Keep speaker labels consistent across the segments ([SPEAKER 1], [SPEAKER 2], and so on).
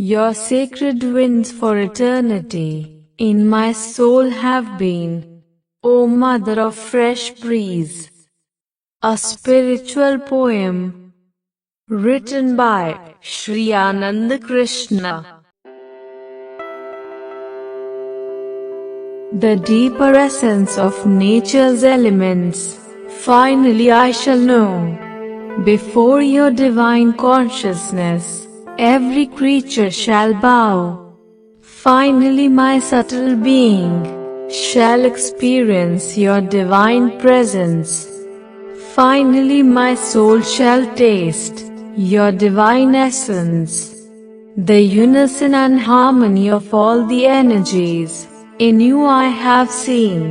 [SPEAKER 1] Your sacred winds for eternity in my soul have been, O Mother of Fresh Breeze. A spiritual poem written by Sri Ananda Krishna. The deeper essence of nature's elements, finally I shall know. Before your divine consciousness, every creature shall bow. Finally my subtle being shall experience your divine presence. Finally my soul shall taste your divine essence. The unison and harmony of all the energies in you I have seen.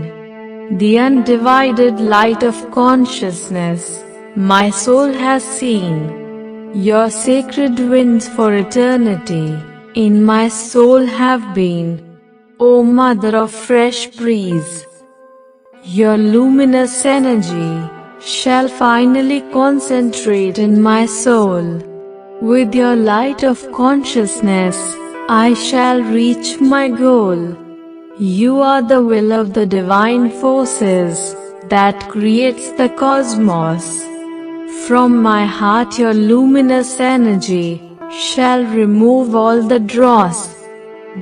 [SPEAKER 1] The undivided light of consciousness my soul has seen. Your sacred winds for eternity in my soul have been, O Mother of Fresh Breeze. Your luminous energy shall finally concentrate in my soul. With your light of consciousness, I shall reach my goal. You are the will of the divine forces that creates the cosmos. From my heart your luminous energy shall remove all the dross.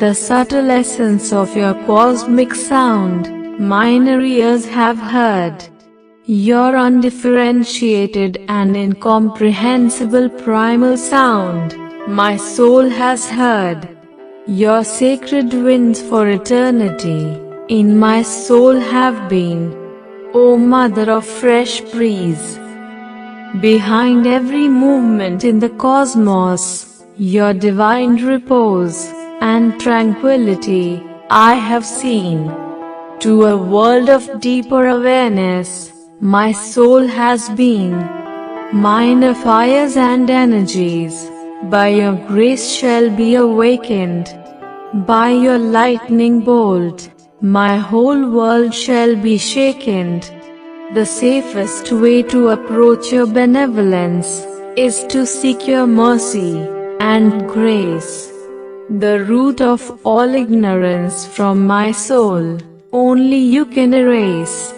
[SPEAKER 1] The subtle essence of your cosmic sound mine ears have heard. Your undifferentiated and incomprehensible primal sound my soul has heard. Your sacred winds for eternity in my soul have been, O Mother of Fresh Breeze. Behind every movement in the cosmos, your divine repose and tranquility I have seen. To a world of deeper awareness, my soul has been. Minor fires and energies, by your grace shall be awakened. By your lightning bolt, my whole world shall be shaken. The safest way to approach your benevolence is to seek your mercy and grace. The root of all ignorance from my soul, only you can erase.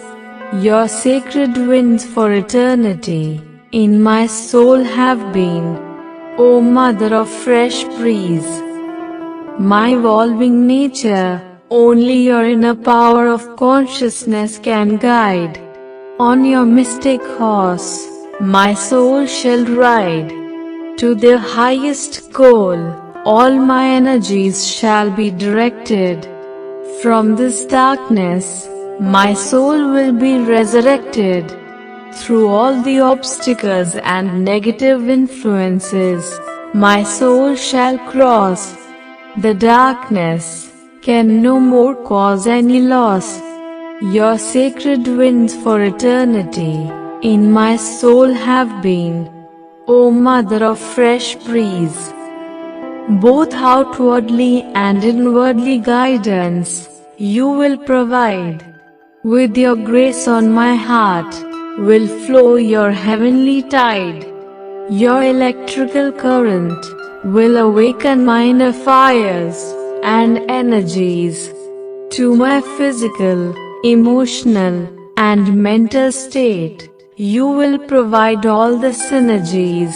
[SPEAKER 1] Your sacred winds for eternity in my soul have been, O Mother of Fresh Breeze. My evolving nature, only your inner power of consciousness can guide. On your mystic horse, my soul shall ride. To the highest goal, all my energies shall be directed. From this darkness, my soul will be resurrected. Through all the obstacles and negative influences, my soul shall cross. The darkness can no more cause any loss. Your sacred winds for eternity in my soul have been, O Mother of Fresh Breeze. Both outwardly and inwardly guidance you will provide. With your grace on my heart will flow your heavenly tide. Your electrical current will awaken minor fires and energies. To my physical, emotional, and mental state, you will provide all the synergies.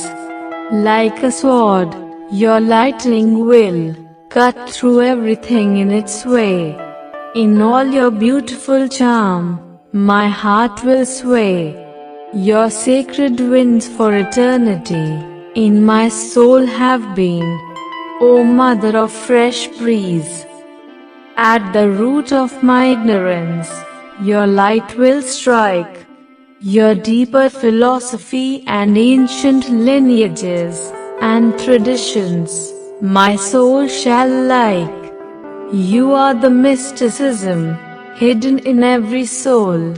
[SPEAKER 1] Like a sword, your lightning will cut through everything in its way. In all your beautiful charm, my heart will sway. Your sacred winds for eternity in my soul have been, O Mother of Fresh Breeze. At the root of my ignorance, your light will strike. Your deeper philosophy and ancient lineages and traditions, my soul shall like. You are the mysticism hidden in every soul.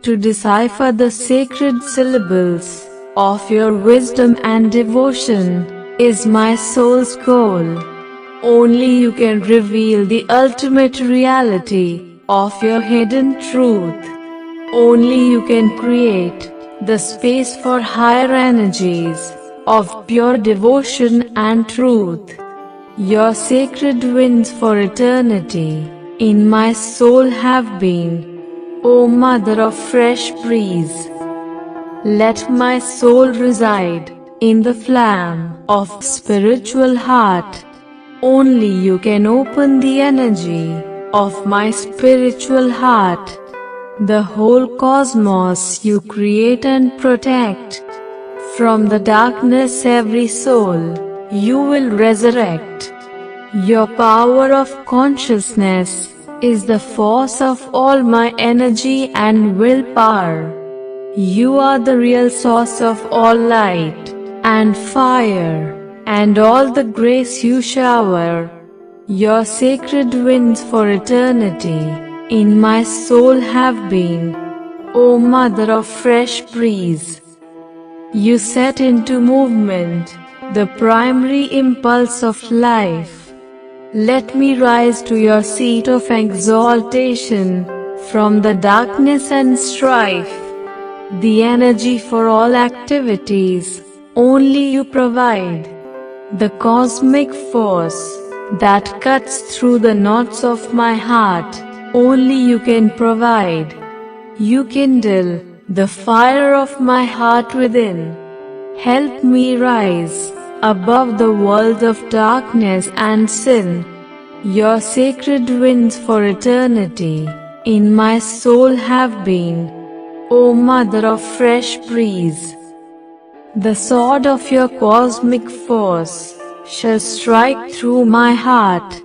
[SPEAKER 1] To decipher the sacred syllables of your wisdom and devotion is my soul's goal. Only you can reveal the ultimate reality of your hidden truth. Only you can create the space for higher energies of pure devotion and truth. Your sacred winds for eternity in my soul have been. O Mother of fresh breeze, let my soul reside in the flame of spiritual heart. Only you can open the energy of my spiritual heart. The whole cosmos you create and protect. From the darkness every soul you will resurrect. Your power of consciousness is the force of all my energy and willpower. You are the real source of all light and fire, and all the grace you shower. Your sacred winds for eternity in my soul have been. O Mother of fresh breeze, you set into movement the primary impulse of life. Let me rise to your seat of exaltation from the darkness and strife. The energy for all activities only you provide. The cosmic force that cuts through the knots of my heart only you can provide. You kindle the fire of my heart within. Help me rise above the world of darkness and sin. Your sacred winds for eternity in my soul have been. O Mother of fresh breeze, the sword of your cosmic force shall strike through my heart.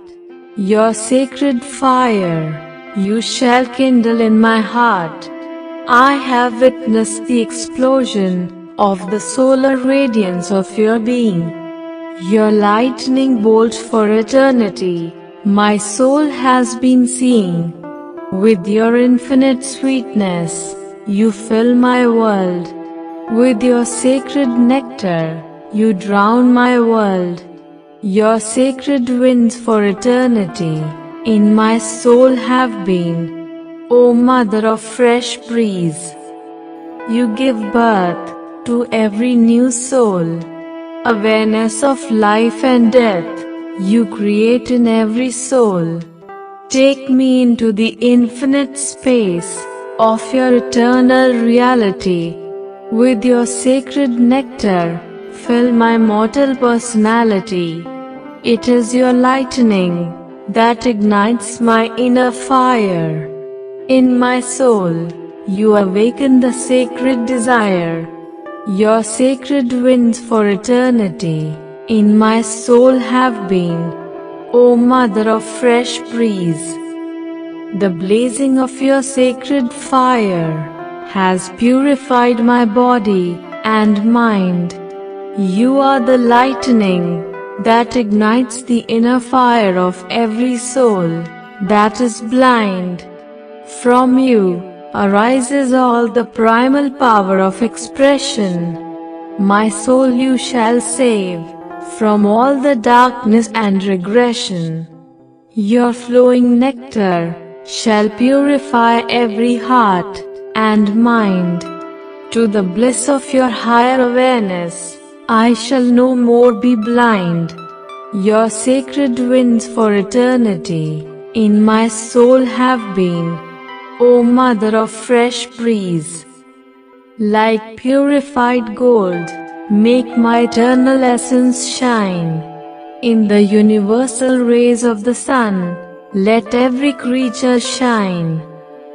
[SPEAKER 1] Your sacred fire you shall kindle in my heart. I have witnessed the explosion of the solar radiance of your being. Your lightning bolt for eternity my soul has been seeing. With your infinite sweetness you fill my world. With your sacred nectar you drown my world. Your sacred winds for eternity in my soul have been. O Mother of fresh breeze, you give birth to every new soul. Awareness of life and death you create in every soul. Take me into the infinite space of your eternal reality. With your sacred nectar fill my mortal personality. It is your lightning that ignites my inner fire. In my soul you awaken the sacred desire. Your sacred winds for eternity in my soul have been. O Mother of fresh breeze, the blazing of your sacred fire has purified my body and mind. You are the lightning that ignites the inner fire of every soul that is blind. From you arises all the primal power of expression. My soul you shall save from all the darkness and regression. Your flowing nectar shall purify every heart and mind. To the bliss of your higher awareness, I shall no more be blind. Your sacred winds for eternity in my soul have been. O Mother of fresh breeze, like purified gold, make my eternal essence shine. In the universal rays of the sun, let every creature shine.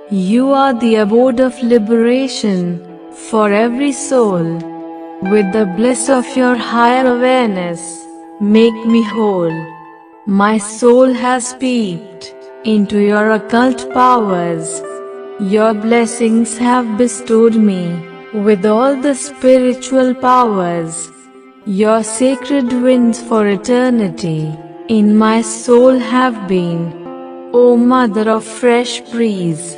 [SPEAKER 1] You are the abode of liberation for every soul. With the bliss of your higher awareness, make me whole. My soul has peeped into your occult powers. Your blessings have bestowed me with all the spiritual powers. Your sacred winds for eternity in my soul have been. O Mother of fresh breeze,